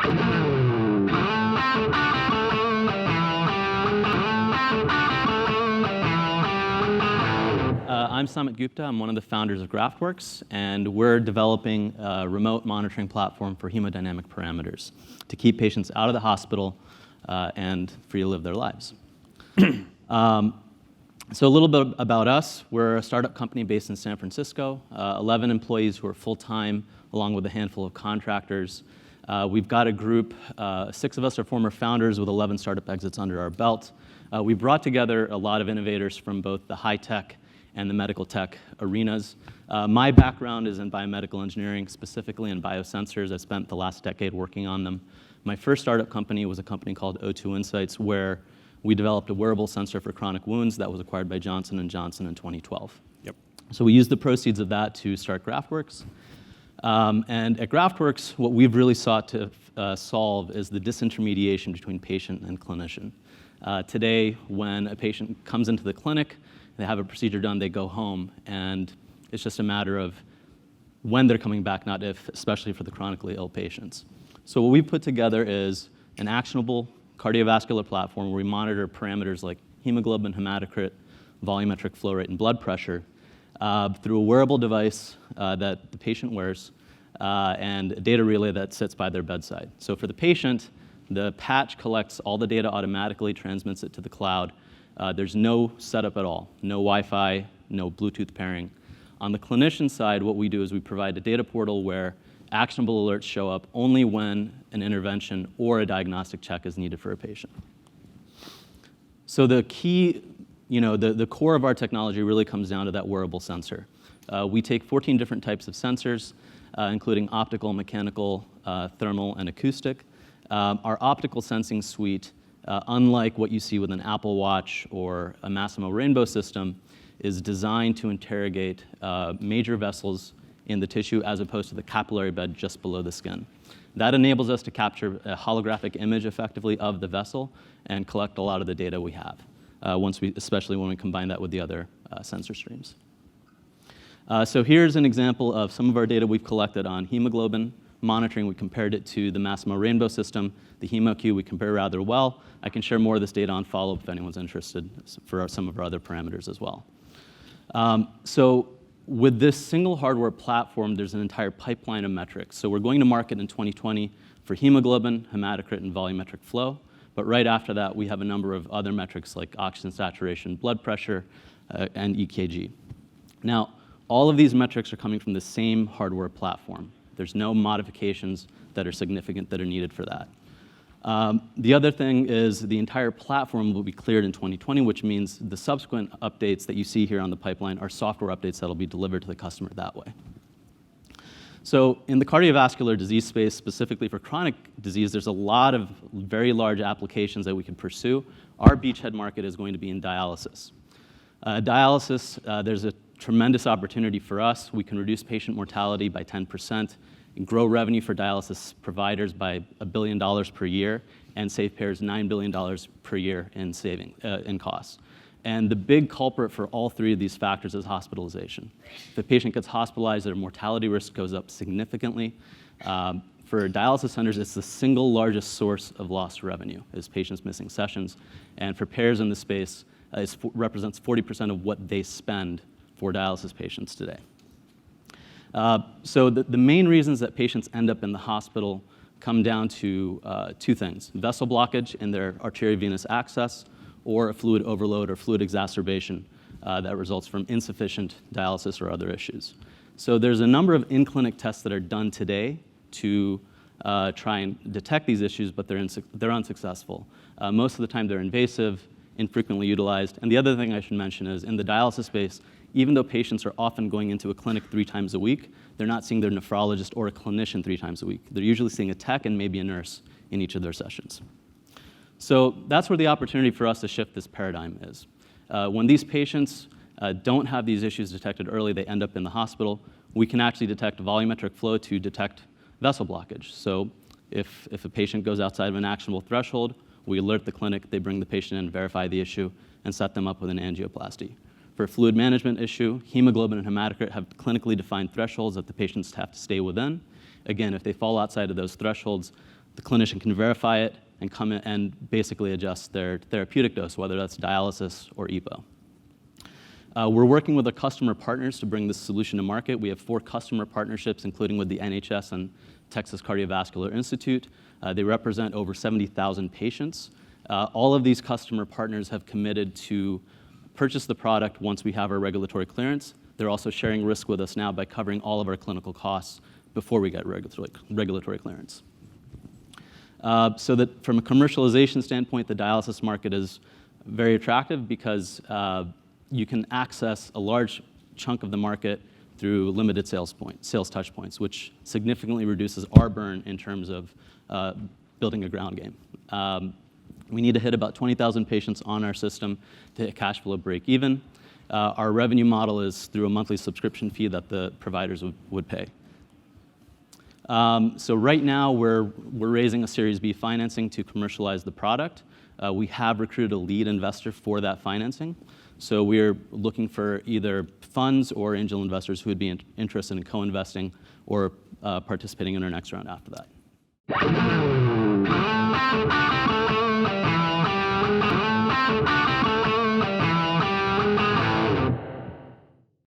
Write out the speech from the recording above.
I'm Samit Gupta. I'm one of the founders of Graftworx, and we're developing a remote monitoring platform for hemodynamic parameters to keep patients out of the hospital and free to live their lives. So a little bit about us. We're a startup company based in San Francisco, 11 employees who are full-time, along with a handful of contractors. We've got a group, 6 of us are former founders with 11 startup exits under our belt. We brought together a lot of innovators from both the high-tech and the medical tech arenas. My background is in biomedical engineering, specifically in biosensors. I spent the last decade working on them. My first startup company was a company called O2 Insights, where we developed a wearable sensor for chronic wounds that was acquired by Johnson & Johnson in 2012. Yep. So we used the proceeds of that to start Graftworx. And at Graftworx, what we've really sought to solve is the disintermediation between patient and clinician. Today, when a patient comes into the clinic, they have a procedure done, they go home, and it's just a matter of when they're coming back, not if, especially for the chronically ill patients. So what we've put together is an actionable cardiovascular platform where we monitor parameters like hemoglobin, hematocrit, volumetric flow rate, and blood pressure through a wearable device that the patient wears and a data relay that sits by their bedside. So for the patient, the patch collects all the data automatically, transmits it to the cloud. There's no setup at all, no Wi-Fi, no Bluetooth pairing. On the clinician side, what we do is we provide a data portal where actionable alerts show up only when an intervention or a diagnostic check is needed for a patient. So the key, the core of our technology really comes down to that wearable sensor. We take 14 different types of sensors, including optical, mechanical, thermal, and acoustic. Our optical sensing suite, unlike what you see with an Apple Watch or a Masimo Rainbow system, is designed to interrogate major vessels in the tissue as opposed to the capillary bed just below the skin. That enables us to capture a holographic image effectively of the vessel and collect a lot of the data we have, especially when we combine that with the other sensor streams. So here's an example of some of our data we've collected on hemoglobin monitoring. We compared it to the Masimo Rainbow system. The HemoQ we compare rather well. I can share more of this data on follow-up if anyone's interested for some of our other parameters as well. So with this single hardware platform, there's an entire pipeline of metrics. So we're going to market in 2020 for hemoglobin, hematocrit, and volumetric flow. But right after that, we have a number of other metrics like oxygen saturation, blood pressure, and EKG. Now, all of these metrics are coming from the same hardware platform. There's no modifications that are significant that are needed for that. The other thing is the entire platform will be cleared in 2020, which means the subsequent updates that you see here on the pipeline are software updates that will be delivered to the customer that way. So in the cardiovascular disease space, specifically for chronic disease, there's a lot of very large applications that we can pursue. Our beachhead market is going to be in dialysis. Dialysis, there's a tremendous opportunity for us. We can reduce patient mortality by 10%, and grow revenue for dialysis providers by $1 billion per year, and save payers $9 billion per year in costs. And the big culprit for all 3 of these factors is hospitalization. If a patient gets hospitalized, their mortality risk goes up significantly. For dialysis centers, it's the single largest source of lost revenue, is patients missing sessions. And for payers in the space, it represents 40% of what they spend for dialysis patients today. So the main reasons that patients end up in the hospital come down to 2 things: vessel blockage in their arteriovenous access, or a fluid overload or fluid exacerbation that results from insufficient dialysis or other issues. So there's a number of in-clinic tests that are done today to try and detect these issues, but they're unsuccessful. Most of the time they're invasive, infrequently utilized. And the other thing I should mention is in the dialysis space, even though patients are often going into a clinic 3 times a week, they're not seeing their nephrologist or a clinician 3 times a week. They're usually seeing a tech and maybe a nurse in each of their sessions. So that's where the opportunity for us to shift this paradigm is. When these patients don't have these issues detected early, they end up in the hospital. We can actually detect volumetric flow to detect vessel blockage. So if a patient goes outside of an actionable threshold, we alert the clinic, they bring the patient in, verify the issue, and set them up with an angioplasty. For a fluid management issue, hemoglobin and hematocrit have clinically defined thresholds that the patients have to stay within. Again, if they fall outside of those thresholds, The clinician can verify it and come in and basically adjust their therapeutic dose, whether that's dialysis or EPO. We're working with our customer partners to bring this solution to market. We have 4 customer partnerships, including with the NHS and Texas Cardiovascular Institute. They represent over 70,000 patients. All of these customer partners have committed to purchase the product once we have our regulatory clearance. They're also sharing risk with us now by covering all of our clinical costs before we get regulatory clearance. So that from a commercialization standpoint, the dialysis market is very attractive because you can access a large chunk of the market through limited sales touch points, which significantly reduces our burn in terms of building a ground game. We need to hit about 20,000 patients on our system to hit cash flow break even. Our revenue model is through a monthly subscription fee that the providers would pay. So right now we're raising a Series B financing to commercialize the product. We have recruited a lead investor for that financing. So we're looking for either funds or angel investors who would be interested in co-investing or participating in our next round after that.